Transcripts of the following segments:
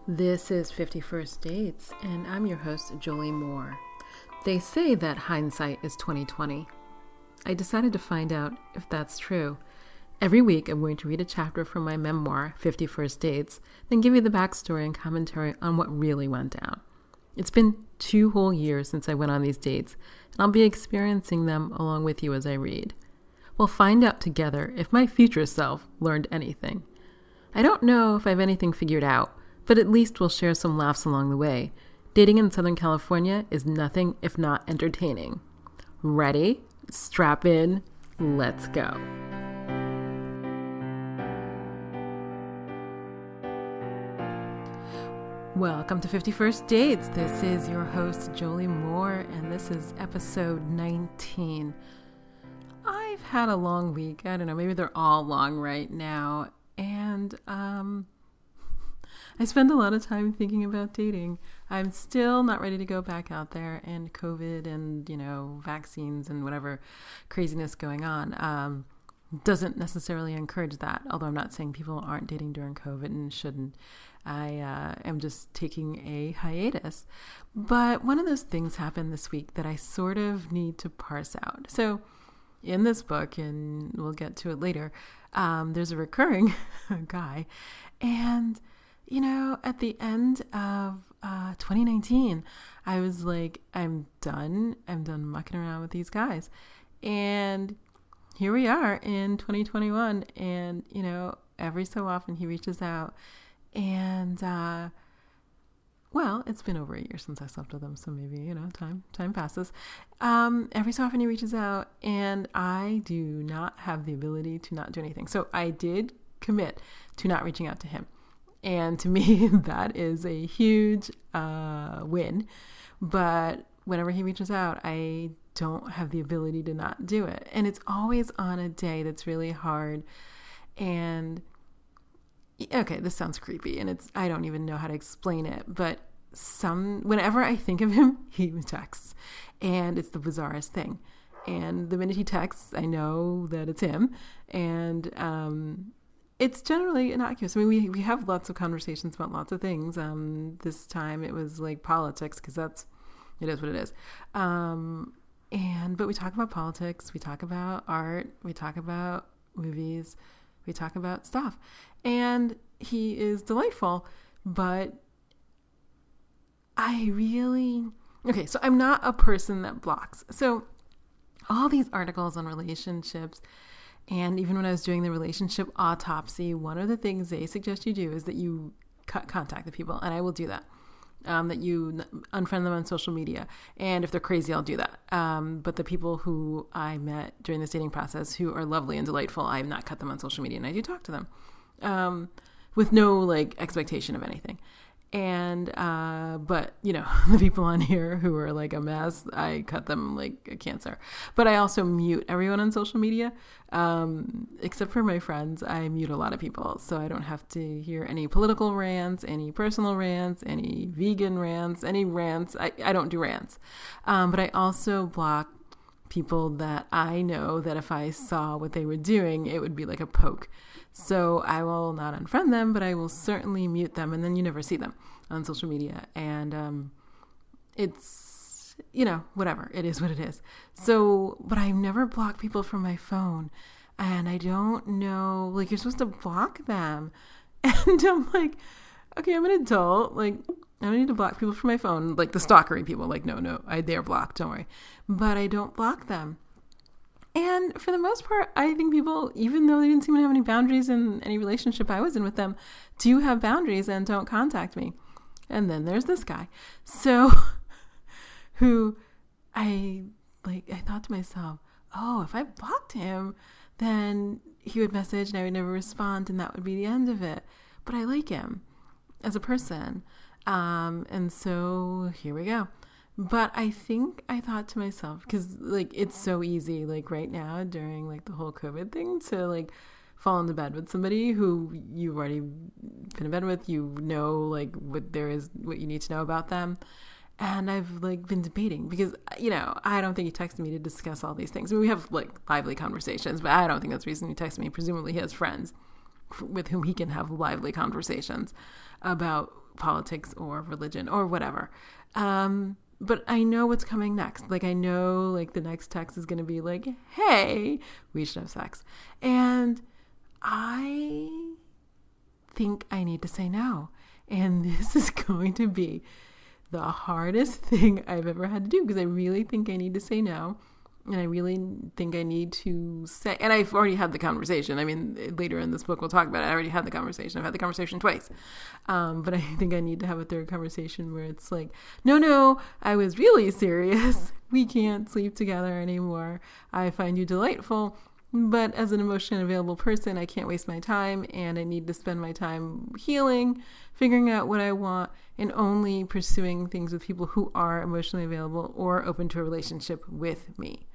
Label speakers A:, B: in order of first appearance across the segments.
A: This is 51st Dates, and I'm your host, Jolie Moore. They say that hindsight is 20/20. I decided to find out if that's true. Every week, I'm going to read a chapter from my memoir, 51st Dates, then give you the backstory and commentary on what really went down. It's been 2 whole years since I went on these dates, and I'll be experiencing them along with you as I read. We'll find out together if my future self learned anything. I don't know if I have anything figured out, but at least we'll share some laughs along the way. Dating in Southern California is nothing if not entertaining. Ready? Strap in. Let's go. Welcome to 51st Dates. This is your host, Jolie Moore, and this is episode 19. I've had a long week. I don't know, maybe they're all long right now. And I spend a lot of time thinking about dating. I'm still not ready to go back out there, and COVID and, vaccines and whatever craziness going on doesn't necessarily encourage that, although I'm not saying people aren't dating during COVID and shouldn't. I am just taking a hiatus. But one of those things happened this week that I sort of need to parse out. So in this book, and we'll get to it later, there's a recurring guy, and at the end of 2019, I was like, I'm done mucking around with these guys. And here we are in 2021, and, every so often he reaches out, and, well, it's been over a year since I slept with him, so maybe, time passes. Every so often he reaches out, and I do not have the ability to not do anything. So I did commit to not reaching out to him. And to me, that is a huge win. But whenever he reaches out, I don't have the ability to not do it. And it's always on a day that's really hard. And okay, this sounds creepy, and I don't even know how to explain it. But whenever I think of him, he texts. And it's the bizarrest thing. And the minute he texts, I know that it's him. And it's generally innocuous. I mean, we have lots of conversations about lots of things. This time it was like politics, because it is what it is. But we talk about politics, we talk about art, we talk about movies, we talk about stuff. And he is delightful, but so I'm not a person that blocks. So all these articles on relationships, and even when I was doing the relationship autopsy, one of the things they suggest you do is that you cut contact with people, and I will do that. That you unfriend them on social media, and if they're crazy, I'll do that. But the people who I met during this dating process, who are lovely and delightful, I have not cut them on social media, and I do talk to them with no expectation of anything. And but the people on here who are like a mess, I cut them like a cancer. But I also mute everyone on social media, except for my friends. I mute a lot of people, so I don't have to hear any political rants, any personal rants, any vegan rants, any rants. I don't do rants. But I also block people that I know that if I saw what they were doing, it would be like a poke. So I will not unfriend them, but I will certainly mute them, and then you never see them on social media. And it's, whatever. It is what it is. So, but I never block people from my phone. And I don't know, you're supposed to block them. And I'm like, okay, I'm an adult. I don't need to block people from my phone, the stalkery people. No, they're blocked. Don't worry. But I don't block them. And for the most part, I think people, even though they didn't seem to have any boundaries in any relationship I was in with them, do have boundaries and don't contact me. And then there's this guy. So, who I thought to myself, oh, if I blocked him, then he would message and I would never respond, and that would be the end of it. But I like him as a person. And so here we go. But I think I thought to myself, because it's so easy right now during the whole COVID thing to fall into bed with somebody who you've already been in bed with, what you need to know about them. And I've been debating because, I don't think he texted me to discuss all these things. I mean, we have lively conversations, but I don't think that's the reason he texted me. Presumably he has friends. with whom he can have lively conversations about politics or religion or whatever. But I know what's coming next. Like, I know, like, the next text is going to be like, hey, we should have sex. And I think I need to say no. And this is going to be the hardest thing I've ever had to do, because I really think I need to say no. And I really think I need to say, and I've already had the conversation. I mean, later in this book, we'll talk about it. I already had the conversation. I've had the conversation twice. But I think I need to have a third conversation where it's like, no, I was really serious. We can't sleep together anymore. I find you delightful, but as an emotionally available person, I can't waste my time, and I need to spend my time healing, figuring out what I want, and only pursuing things with people who are emotionally available or open to a relationship with me.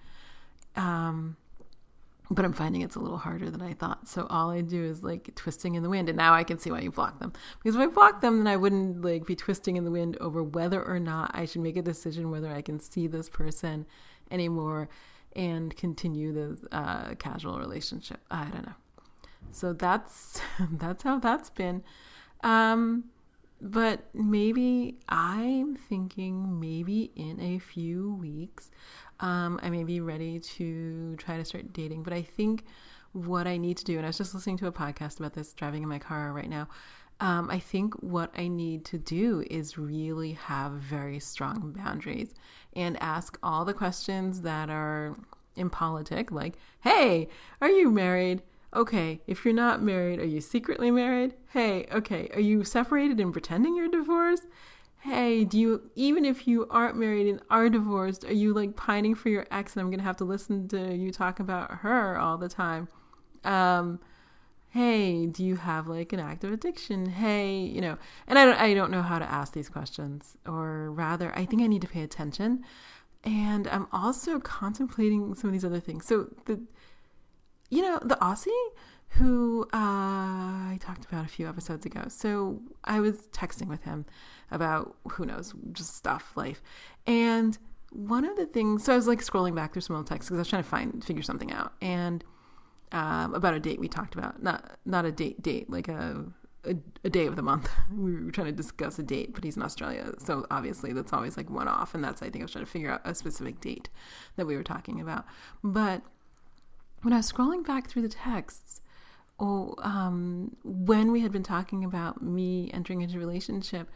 A: But I'm finding it's a little harder than I thought. So all I do is like twisting in the wind. And now I can see why you block them. Because if I block them, then I wouldn't like be twisting in the wind over whether or not I should make a decision whether I can see this person anymore and continue the casual relationship. I don't know. So that's how that's been. But maybe I'm thinking maybe in a few weeks, I may be ready to try to start dating. But I think what I need to do, and I was just listening to a podcast about this driving in my car right now. I think what I need to do is really have very strong boundaries and ask all the questions that are impolitic, like, hey, are you married? Okay, if you're not married, are you secretly married? Hey, okay, are you separated and pretending you're divorced? Hey, even if you aren't married and are divorced, are you like pining for your ex and I'm going to have to listen to you talk about her all the time? Hey, do you have like an active addiction? Hey, and I don't know how to ask these questions, or rather, I think I need to pay attention. And I'm also contemplating some of these other things. So the Aussie who I talked about a few episodes ago. So I was texting with him about, who knows, just stuff, life. And one of the things, so I was like scrolling back through some old texts because I was trying to figure something out. And about a date we talked about, not a date, like a day of the month. We were trying to discuss a date, but he's in Australia. So obviously that's always like one off. And that's, I think I was trying to figure out a specific date that we were talking about. But when I was scrolling back through the texts, when we had been talking about me entering into a relationship,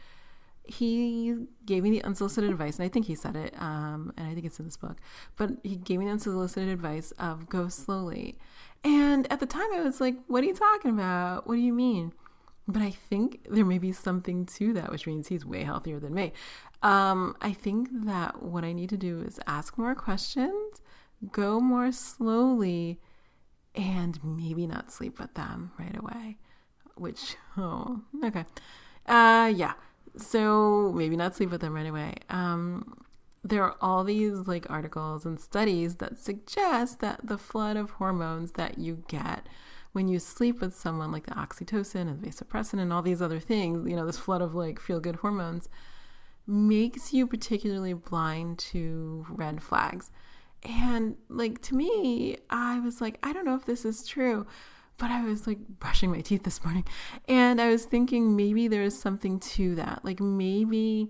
A: he gave me the unsolicited advice, and I think he said it, and I think it's in this book, but he gave me the unsolicited advice of go slowly. And at the time I was like, what are you talking about? What do you mean? But I think there may be something to that, which means he's way healthier than me. I think that what I need to do is ask more questions, go more slowly, and maybe not sleep with them right away, which, okay. Yeah. So maybe not sleep with them right away. There are all these like articles and studies that suggest that the flood of hormones that you get when you sleep with someone, like the oxytocin and the vasopressin and all these other things, this flood of like feel-good hormones, makes you particularly blind to red flags. And like, to me, I was like, I don't know if this is true, but I was like brushing my teeth this morning and I was thinking maybe there is something to that. Like, maybe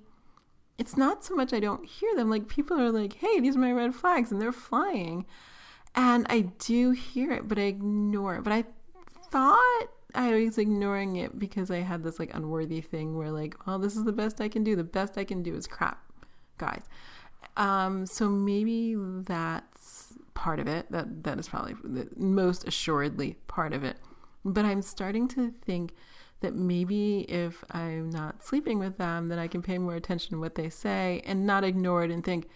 A: it's not so much I don't hear them. Like, people are like, hey, these are my red flags, and they're flying. And I do hear it, but I ignore it. But I thought I was ignoring it because I had this like unworthy thing where like, well, this is the best I can do. The best I can do is crap, guys. So maybe that's part of it. That is probably the most assuredly part of it. But I'm starting to think that maybe if I'm not sleeping with them, then I can pay more attention to what they say and not ignore it and think,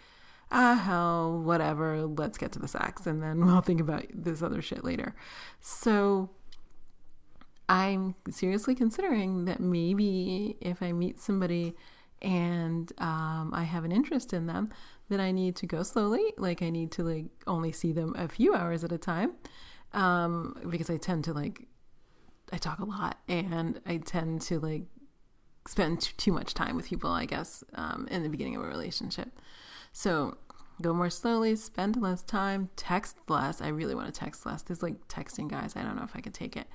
A: hell, whatever, let's get to the sex, and then we'll think about this other shit later. So I'm seriously considering that maybe if I meet somebody and I have an interest in them, that I need to go slowly. Like, I need to like only see them a few hours at a time, because I tend to I talk a lot and I tend to like spend too much time with people, I guess, in the beginning of a relationship. So go more slowly, spend less time, text less. I really want to text less. There's like texting guys. I don't know if I could take it.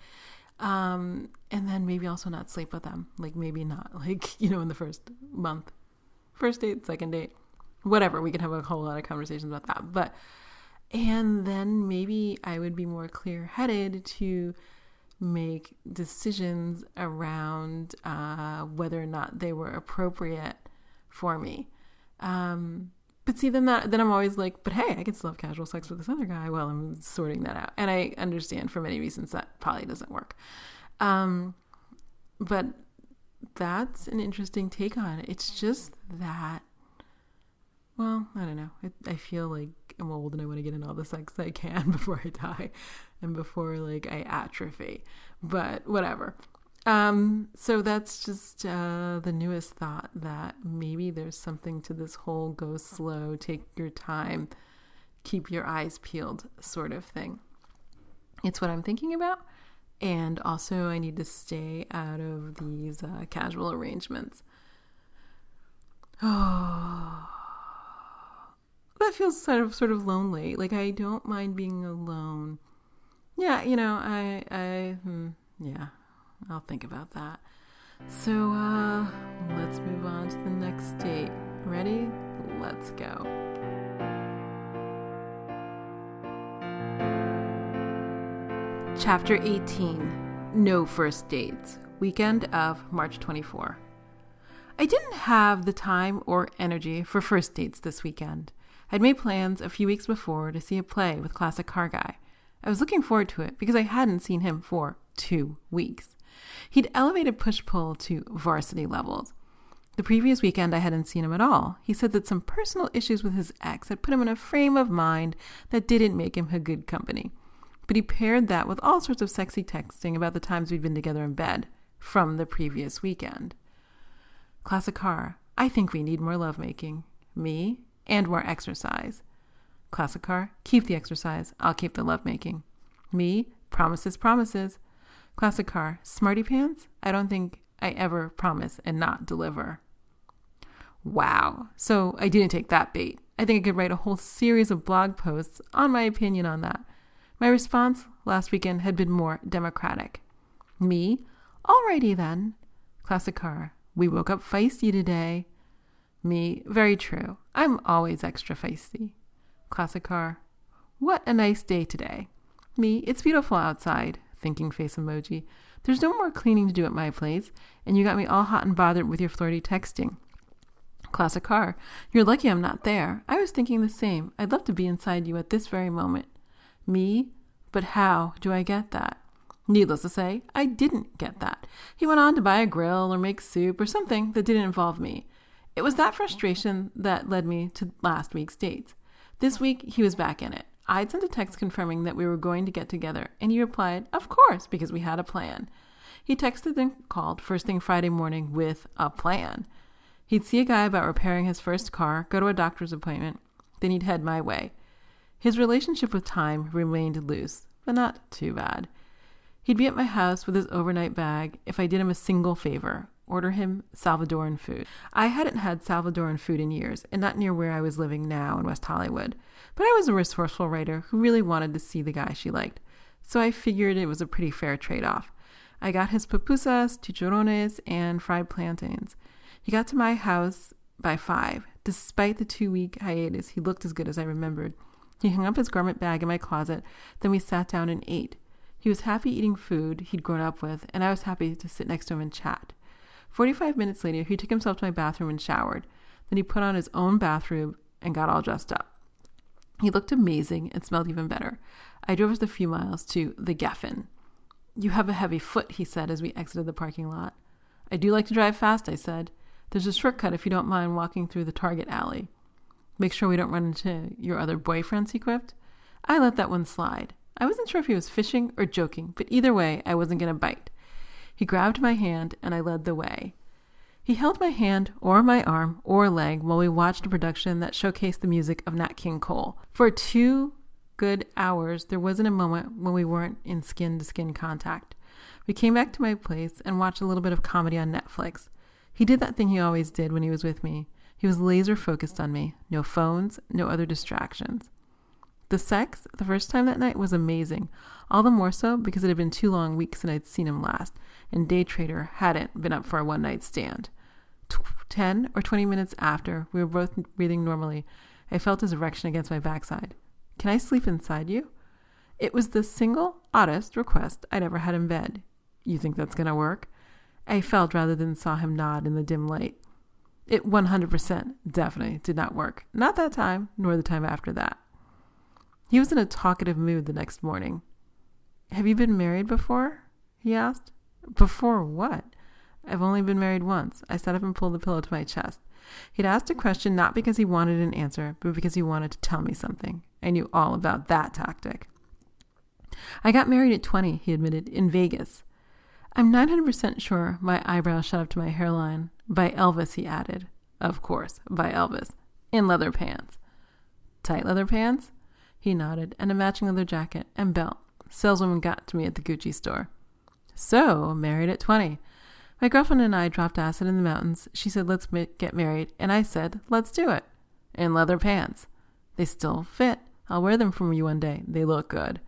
A: And then maybe also not sleep with them. Like maybe not like, in the first month, first date, second date, whatever. We can have a whole lot of conversations about that. And then maybe I would be more clear-headed to make decisions around whether or not they were appropriate for me. But see, then I'm always like, but hey, I can still have casual sex with this other guy while I'm sorting that out. And I understand for many reasons that probably doesn't work. But that's an interesting take on it. It's just that, well, I don't know. I feel like I'm old and I want to get in all the sex I can before I die and before like I atrophy, but whatever. So that's just the newest thought, that maybe there's something to this whole go slow, take your time, keep your eyes peeled sort of thing. It's what I'm thinking about. And also I need to stay out of these casual arrangements. Oh, that feels sort of lonely. Like I don't mind being alone. Yeah, yeah, I'll think about that. So let's move on to the next date. Ready? Let's go. Chapter 18, No First Dates, weekend of March 24. I didn't have the time or energy for first dates this weekend. I'd made plans a few weeks before to see a play with Classic Car Guy. I was looking forward to it because I hadn't seen him for 2 weeks. He'd elevated push-pull to varsity levels. The previous weekend I hadn't seen him at all. He said that some personal issues with his ex had put him in a frame of mind that didn't make him a good company. But he paired that with all sorts of sexy texting about the times we'd been together in bed from the previous weekend. Classic Car, I think we need more lovemaking. Me, and more exercise. Classic Car, keep the exercise. I'll keep the lovemaking. Me, promises, promises. Classic Car, smarty pants? I don't think I ever promise and not deliver. Wow. So I didn't take that bait. I think I could write a whole series of blog posts on my opinion on that. My response last weekend had been more democratic. Me, alrighty then. Classic Car, we woke up feisty today. Me, very true. I'm always extra feisty. Classic Car, what a nice day today. Me, it's beautiful outside. Thinking face emoji. There's no more cleaning to do at my place, and you got me all hot and bothered with your flirty texting. Classic Car, you're lucky I'm not there. I was thinking the same. I'd love to be inside you at this very moment. Me, but how do I get that? Needless to say, I didn't get that. He went on to buy a grill or make soup or something that didn't involve me. It was that frustration that led me to last week's dates. This week, he was back in it. I'd sent a text confirming that we were going to get together, and he replied, of course, because we had a plan. He texted and called first thing Friday morning with a plan. He'd see a guy about repairing his first car, go to a doctor's appointment, then he'd head my way. His relationship with time remained loose, but not too bad. He'd be at my house with his overnight bag if I did him a single favor, order him Salvadoran food. I hadn't had Salvadoran food in years, and not near where I was living now in West Hollywood. But I was a resourceful writer who really wanted to see the guy she liked, so I figured it was a pretty fair trade-off. I got his pupusas, chicharrones, and fried plantains. He got to my house by 5. Despite the 2-week hiatus, he looked as good as I remembered. He hung up his garment bag in my closet, then we sat down and ate. He was happy eating food he'd grown up with, and I was happy to sit next to him and chat. 45 minutes later, he took himself to my bathroom and showered. Then he put on his own bathrobe and got all dressed up. He looked amazing and smelled even better. I drove us a few miles to the Geffen. You have a heavy foot, he said as we exited the parking lot. I do like to drive fast, I said. There's a shortcut if you don't mind walking through the Target alley. Make sure we don't run into your other boyfriends, he quipped. I let that one slide. I wasn't sure if he was fishing or joking, but either way, I wasn't going to bite. He grabbed my hand and I led the way. He held my hand or my arm or leg while we watched a production that showcased the music of Nat King Cole. For 2 good hours, there wasn't a moment when we weren't in skin-to-skin contact. We came back to my place and watched a little bit of comedy on Netflix. He did that thing he always did when he was with me. He was laser focused on me. No phones, no other distractions. The sex, the first time that night, was amazing. All the more so because it had been 2 long weeks since I'd seen him last, and Day Trader hadn't been up for a one-night stand. 10 or 20 minutes after, we were both breathing normally. I felt his erection against my backside. Can I sleep inside you? It was the single oddest request I'd ever had in bed. You think that's going to work? I felt rather than saw him nod in the dim light. It 100% definitely did not work. Not that time, nor the time after that. He was in a talkative mood the next morning. Have you been married before? He asked. Before what? I've only been married once. I sat up and pulled the pillow to my chest. He'd asked a question not because he wanted an answer, but because he wanted to tell me something. I knew all about that tactic. I got married at 20, he admitted, in Vegas. I'm 900% sure my eyebrows shot up to my hairline. By Elvis, he added. Of course, by Elvis. In leather pants. Tight leather pants? He nodded, and a matching leather jacket and belt. Saleswoman got to me at the Gucci store. So, married at 20. My girlfriend and I dropped acid in the mountains. She said, let's get married. And I said, let's do it. In leather pants. They still fit. I'll wear them for you one day. They look good.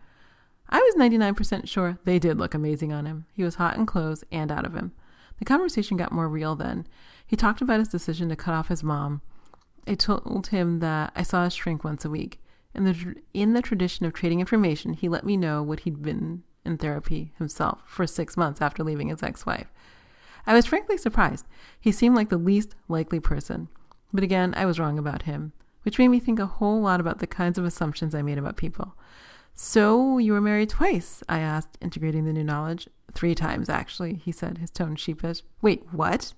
A: I was 99% sure they did look amazing on him. He was hot in clothes and out of him. The conversation got more real then. He talked about his decision to cut off his mom. I told him that I saw a shrink once a week. In the tradition of trading information, he let me know what he'd been in therapy himself for 6 months after leaving his ex-wife. I was frankly surprised. He seemed like the least likely person. But again, I was wrong about him, which made me think a whole lot about the kinds of assumptions I made about people. So you were married twice? I asked, integrating the new knowledge. 3 times, actually, he said, his tone sheepish. Wait, what?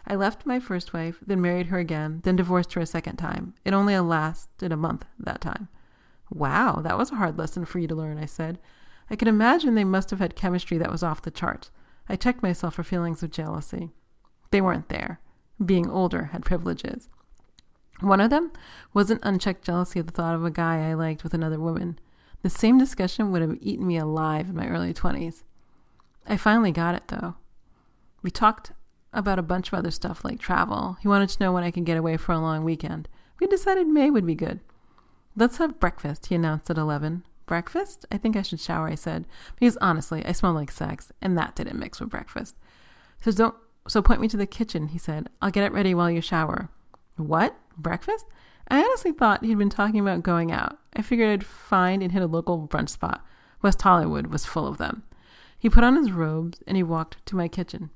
A: I left my first wife, then married her again, then divorced her a second time. It only lasted a month that time. Wow, that was a hard lesson for you to learn, I said. I can imagine they must have had chemistry that was off the charts. I checked myself for feelings of jealousy. They weren't there. Being older had privileges. One of them was an unchecked jealousy of the thought of a guy I liked with another woman. The same discussion would have eaten me alive in my early 20s. I finally got it, though. We talked about a bunch of other stuff like travel. He wanted to know when I could get away for a long weekend. We decided May would be good. Let's have breakfast, he announced at 11. Breakfast? I think I should shower, I said, because honestly, I smell like sex, and that didn't mix with breakfast. So point me to the kitchen, he said. I'll get it ready while you shower. What? Breakfast? I honestly thought he'd been talking about going out. I figured I'd find and hit a local brunch spot. West Hollywood was full of them. He put on his robes, and he walked to my kitchen.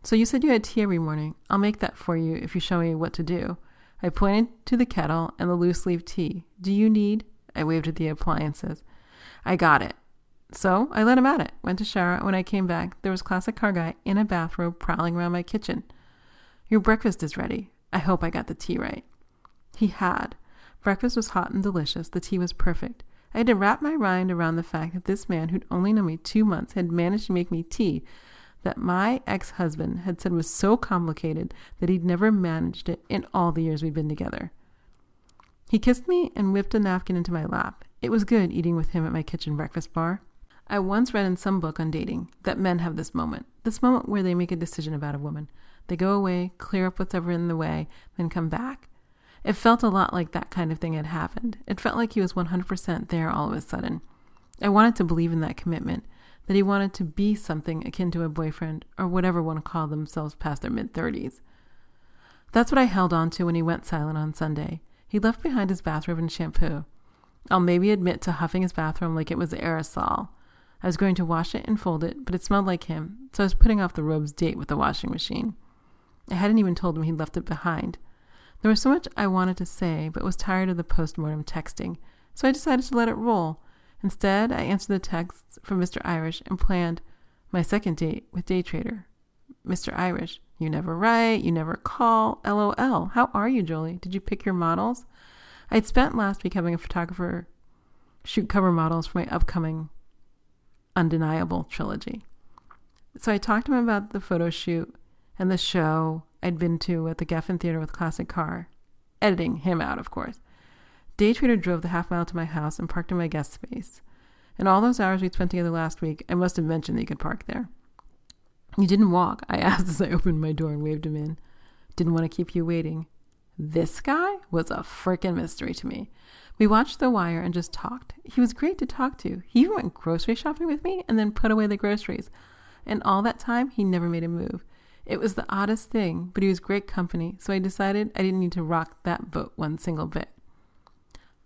A: So you said you had tea every morning. I'll make that for you if you show me what to do. I pointed to the kettle and the loose-leaf tea. Do you need? I waved at the appliances. I got it. So I let him at it, went to shower. When I came back, there was classic car guy in a bathrobe prowling around my kitchen. Your breakfast is ready. I hope I got the tea right. He had. Breakfast was hot and delicious. The tea was perfect. I had to wrap my mind around the fact that this man who'd only known me 2 months had managed to make me tea that my ex-husband had said was so complicated that he'd never managed it in all the years we'd been together. He kissed me and whipped a napkin into my lap. It was good eating with him at my kitchen breakfast bar. I once read in some book on dating that men have this moment where they make a decision about a woman. They go away, clear up whatever in the way, then come back. It felt a lot like that kind of thing had happened. It felt like he was 100% there all of a sudden. I wanted to believe in that commitment, that he wanted to be something akin to a boyfriend or whatever one called themselves past their mid-30s. That's what I held on to when he went silent on Sunday. He left behind his bathrobe and shampoo. I'll maybe admit to huffing his bathroom like it was aerosol. I was going to wash it and fold it, but it smelled like him, so I was putting off the robe's date with the washing machine. I hadn't even told him he'd left it behind. There was so much I wanted to say, but was tired of the post-mortem texting, so I decided to let it roll. Instead, I answered the texts from Mr. Irish and planned my second date with Day Trader. Mr. Irish, you never write, you never call, LOL. How are you, Jolie? Did you pick your models? I'd spent last week having a photographer shoot cover models for my upcoming Undeniable trilogy. So I talked to him about the photo shoot and the show I'd been to at the Geffen Theater with Classic Car. Editing him out, of course. Day Trader drove the half-mile to my house and parked in my guest space. In all those hours we'd spent together last week, I must have mentioned that he could park there. You didn't walk, I asked as I opened my door and waved him in. Didn't want to keep you waiting. This guy was a frickin' mystery to me. We watched The Wire and just talked. He was great to talk to. He even went grocery shopping with me and then put away the groceries. And all that time, he never made a move. It was the oddest thing, but he was great company, so I decided I didn't need to rock that boat one single bit.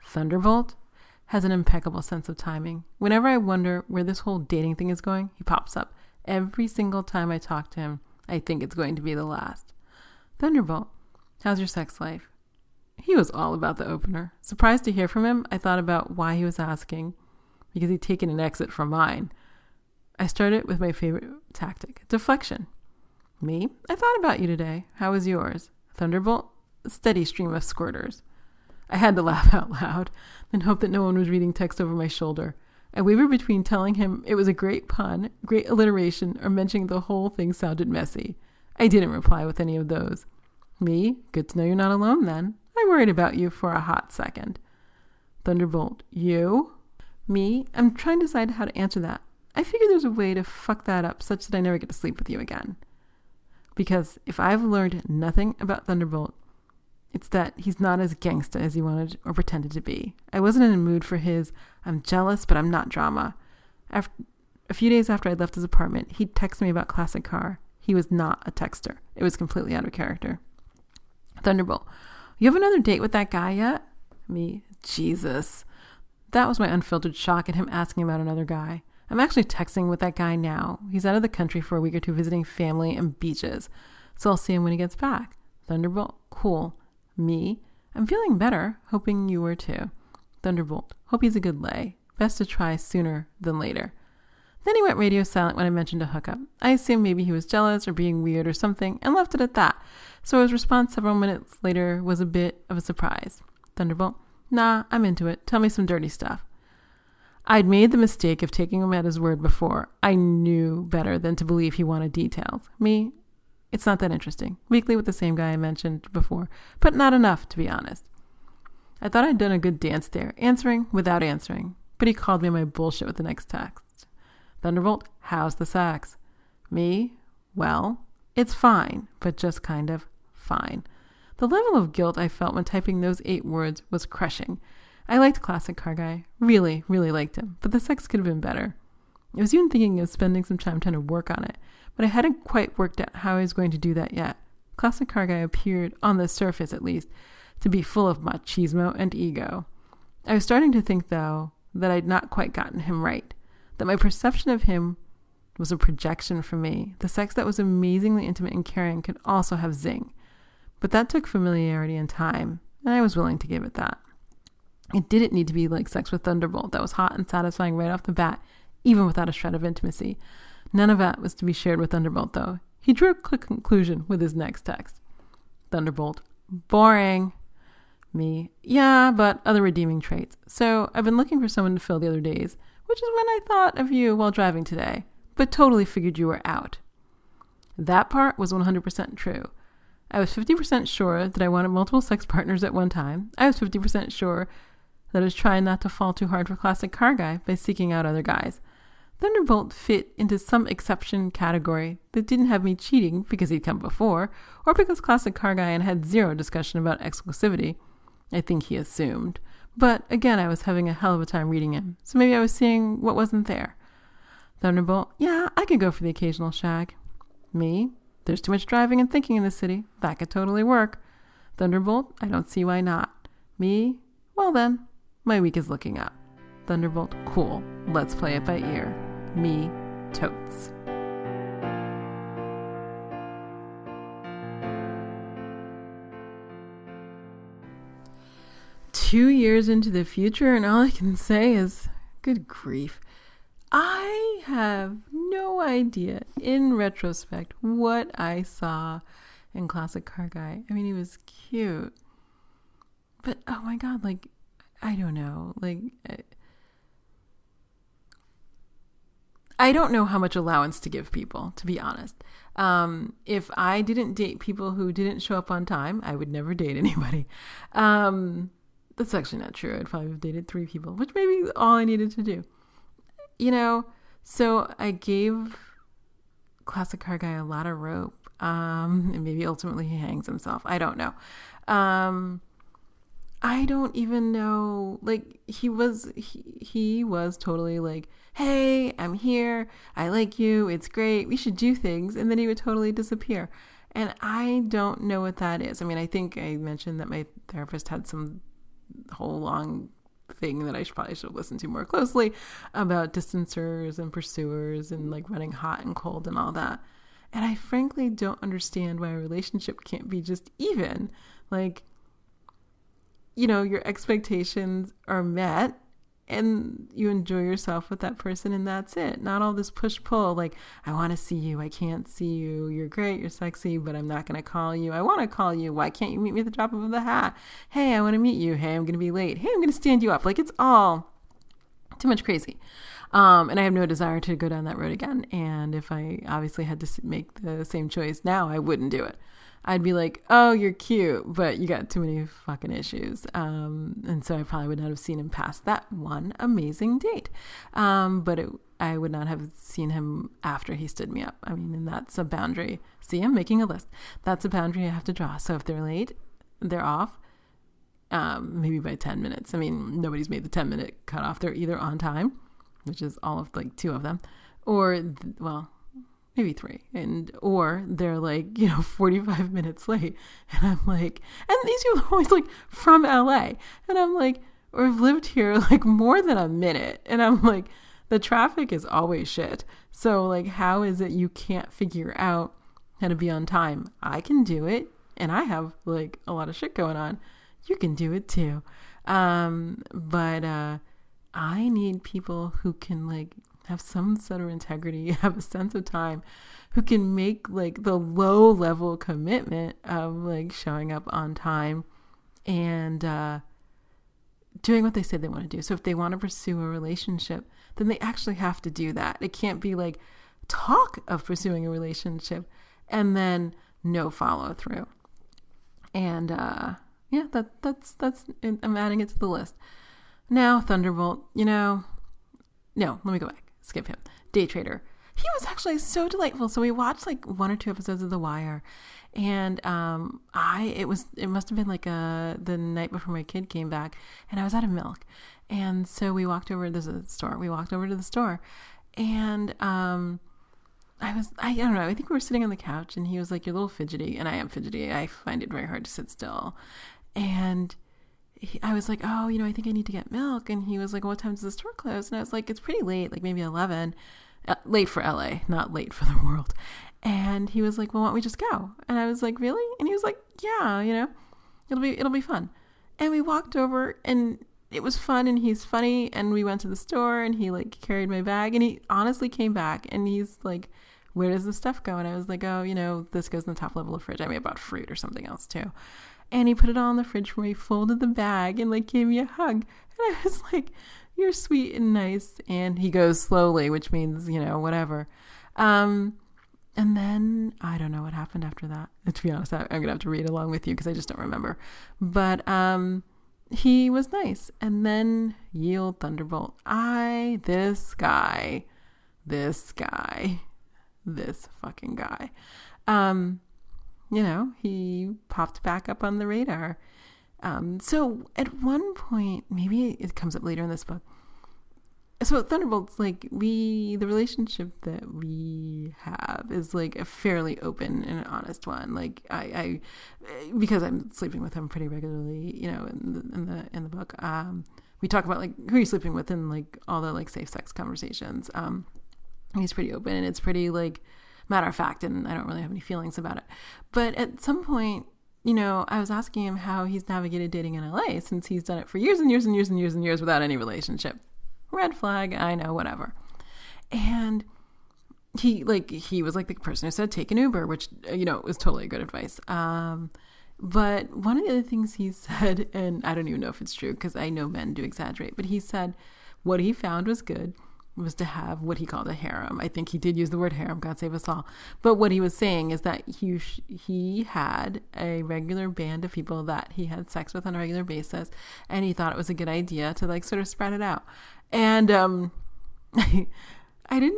A: Thunderbolt has an impeccable sense of timing. Whenever I wonder where this whole dating thing is going, he pops up. Every single time I talk to him, I think it's going to be the last. Thunderbolt, how's your sex life? He was all about the opener. Surprised to hear from him, I thought about why he was asking, because he'd taken an exit from mine. I started with my favorite tactic, deflection. Me? I thought about you today. How was yours? Thunderbolt? A steady stream of squirters. I had to laugh out loud, then hope that no one was reading text over my shoulder. I wavered between telling him it was a great pun, great alliteration, or mentioning the whole thing sounded messy. I didn't reply with any of those. Me? Good to know you're not alone then. I worried about you for a hot second. Thunderbolt, you? Me? I'm trying to decide how to answer that. I figure there's a way to fuck that up such that I never get to sleep with you again. Because if I've learned nothing about Thunderbolt, it's that he's not as gangsta as he wanted or pretended to be. I wasn't in the mood for his, I'm jealous, but I'm not drama. A few days after I left his apartment, he'd text me about Classic Car. He was not a texter. It was completely out of character. Thunderbolt, you have another date with that guy yet? Me, Jesus. That was my unfiltered shock at him asking about another guy. I'm actually texting with that guy now. He's out of the country for a week or two visiting family and beaches. So I'll see him when he gets back. Thunderbolt, cool. Me, I'm feeling better, hoping you were too. Thunderbolt, hope he's a good lay. Best to try sooner than later. Then he went radio silent when I mentioned a hookup. I assumed maybe he was jealous or being weird or something and left it at that. So his response several minutes later was a bit of a surprise. Thunderbolt, nah, I'm into it. Tell me some dirty stuff. I'd made the mistake of taking him at his word before. I knew better than to believe he wanted details. Me, it's not that interesting. Weekly with the same guy I mentioned before, but not enough, to be honest. I thought I'd done a good dance there, answering without answering, but he called me my bullshit with the next text. Thunderbolt, how's the sex? Me, well, it's fine, but just kind of fine. The level of guilt I felt when typing those 8 words was crushing. I liked Classic Car Guy. Really, really liked him, but the sex could have been better. I was even thinking of spending some time trying to work on it, but I hadn't quite worked out how I was going to do that yet. Classic Car Guy appeared, on the surface at least, to be full of machismo and ego. I was starting to think, though, that I'd not quite gotten him right, that my perception of him was a projection for me. The sex that was amazingly intimate and caring could also have zing. But that took familiarity and time, and I was willing to give it that. It didn't need to be like sex with Thunderbolt that was hot and satisfying right off the bat, even without a shred of intimacy. None of that was to be shared with Thunderbolt, though. He drew a quick conclusion with his next text. Thunderbolt, boring. Me, yeah, but other redeeming traits. So I've been looking for someone to fill the other days, which is when I thought of you while driving today, but totally figured you were out. That part was 100% true. I was 50% sure that I wanted multiple sex partners at one time. I was 50% sure that I was trying not to fall too hard for Classic Car Guy by seeking out other guys. Thunderbolt fit into some exception category that didn't have me cheating because he'd come before, or because Classic Car Guy and had zero discussion about exclusivity. I think he assumed. But again, I was having a hell of a time reading him, so maybe I was seeing what wasn't there. Thunderbolt, yeah, I could go for the occasional shag. Me, there's too much driving and thinking in the city. That could totally work. Thunderbolt, I don't see why not. Me, well then, my week is looking up. Thunderbolt, cool. Let's play it by ear. Me, totes. Two years into the future, and all I can say is, good grief. I have no idea, in retrospect, what I saw in Classic Car Guy. I mean, he was cute. But, oh my God, like, I don't know. Like, I don't know how much allowance to give people, to be honest. If I didn't date people who didn't show up on time, I would never date anybody. That's actually not true. I'd probably have dated 3 people, which may be all I needed to do. You know, so I gave Classic Car Guy a lot of rope. And maybe ultimately he hangs himself. I don't know. I don't even know, like, he was totally like, hey, I'm here, I like you, it's great, we should do things, and then he would totally disappear. And I don't know what that is. I mean, I think I mentioned that my therapist had some whole long thing that I probably should have listened to more closely about distancers and pursuers and like running hot and cold and all that. And I frankly don't understand why a relationship can't be just even. Like, you know, your expectations are met and you enjoy yourself with that person and that's it. Not all this push-pull, like, I want to see you, I can't see you, you're great, you're sexy, but I'm not going to call you. I want to call you, why can't you meet me at the drop of the hat? Hey, I want to meet you. Hey, I'm going to be late. Hey, I'm going to stand you up. Like, it's all too much crazy. And I have no desire to go down that road again. And if I obviously had to make the same choice now, I wouldn't do it. I'd be like, oh, you're cute, but you got too many fucking issues. And so I probably would not have seen him past that one amazing date. I would not have seen him after he stood me up. I mean, and that's a boundary. See, I'm making a list. That's a boundary I have to draw. So if they're late, they're off. Maybe by 10 minutes. I mean, nobody's made the 10-minute cutoff. They're either on time, which is all of like 2 of them, or, well, maybe 3, or they're like, 45 minutes late. And I'm like, and these people are always like from LA. And I'm like, or have lived here like more than a minute. And I'm like, the traffic is always shit. So like, how is it you can't figure out how to be on time? I can do it. And I have like a lot of shit going on. You can do it too. But I need people who can like have some sort of integrity, have a sense of time, who can make like the low level commitment of like showing up on time and doing what they say they want to do. So if they want to pursue a relationship, then they actually have to do that. It can't be like talk of pursuing a relationship and then no follow through. And yeah, that's I'm adding it to the list. Now, Thunderbolt, no, let me go back. Skip him. Day Trader. He was actually so delightful. So we watched like 1 or 2 episodes of The Wire, and it must have been like the night before my kid came back, and I was out of milk, and so we walked over. There's a store. We walked over to the store, and I don't know. I think we were sitting on the couch, and he was like, "You're a little fidgety," and I am fidgety. I find it very hard to sit still, and I was like, oh, I think I need to get milk. And he was like, well, what time does the store close? And I was like, it's pretty late, like maybe 11. Late for LA, not late for the world. And he was like, well, why don't we just go? And I was like, really? And he was like, yeah, it'll be fun. And we walked over and it was fun and he's funny. And we went to the store and he like carried my bag and he honestly came back and he's like, where does this stuff go? And I was like, oh, this goes in the top level of the fridge. I may have bought fruit or something else too. And he put it all in the fridge for me, folded the bag, and like gave me a hug. And I was like, you're sweet and nice. And he goes slowly, which means, whatever. And then I don't know what happened after that. To be honest, I'm going to have to read along with you because I just don't remember. But he was nice. And then yield Thunderbolt. This fucking guy. He popped back up on the radar. So at one point, maybe it comes up later in this book. So Thunderbolt's like the relationship that we have is like a fairly open and honest one. Like I because I'm sleeping with him pretty regularly, in the book. We talk about like who you're sleeping with and like all the like safe sex conversations. He's pretty open and it's pretty like matter of fact, and I don't really have any feelings about it. But at some point, I was asking him how he's navigated dating in LA since he's done it for years and years and years and years and years without any relationship. Red flag, I know, whatever. And he was like the person who said take an Uber, which, was totally good advice. But one of the other things he said, and I don't even know if it's true because I know men do exaggerate, but he said what he found was good was to have what he called a harem. I think he did use the word harem, God save us all. But what he was saying is that he had a regular band of people that he had sex with on a regular basis, and he thought it was a good idea to like sort of spread it out. And I don't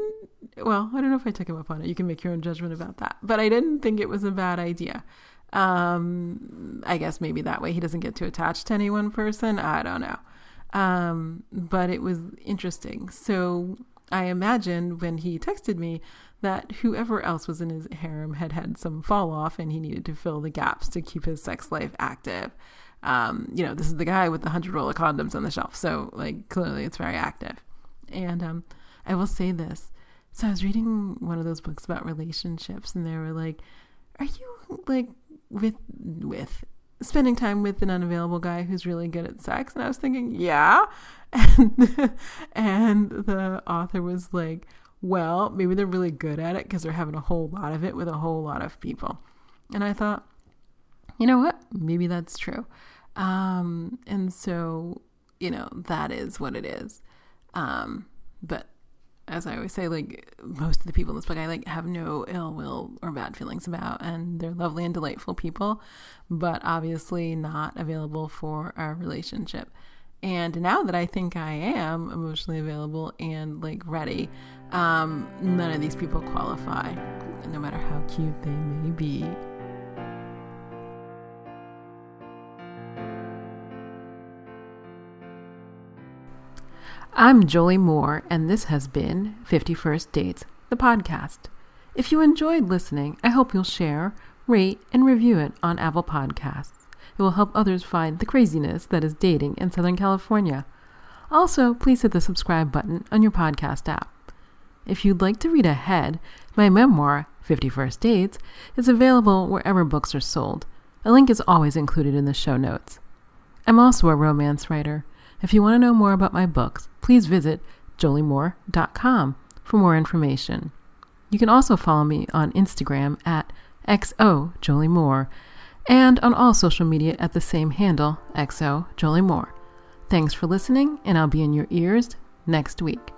A: know if I took him up on it. You can make your own judgment about that. But I didn't think it was a bad idea. I guess maybe that way he doesn't get too attached to any one person. I don't know. But it was interesting. So I imagined when he texted me that whoever else was in his harem had some fall off and he needed to fill the gaps to keep his sex life active. This is the guy with the 100 roll of condoms on the shelf. So like clearly it's very active. And I will say this. So I was reading one of those books about relationships and they were like, are you like with spending time with an unavailable guy who's really good at sex? And I was thinking, yeah. And the author was like, well, maybe they're really good at it because they're having a whole lot of it with a whole lot of people. And I thought, you know what? Maybe that's true. And so, that is what it is. But as I always say, like most of the people in this book, I like have no ill will or bad feelings about, and they're lovely and delightful people, but obviously not available for our relationship. And now that I think I am emotionally available and like ready, none of these people qualify, no matter how cute they may be. I'm Jolie Moore, and this has been 51st Dates, the podcast. If you enjoyed listening, I hope you'll share, rate, and review it on Apple Podcasts. It will help others find the craziness that is dating in Southern California. Also, please hit the subscribe button on your podcast app. If you'd like to read ahead, my memoir, 51st Dates, is available wherever books are sold. A link is always included in the show notes. I'm also a romance writer. If you want to know more about my books, please visit joliemore.com for more information. You can also follow me on Instagram at xojoliemore and on all social media at the same handle, xojoliemore. Thanks for listening, and I'll be in your ears next week.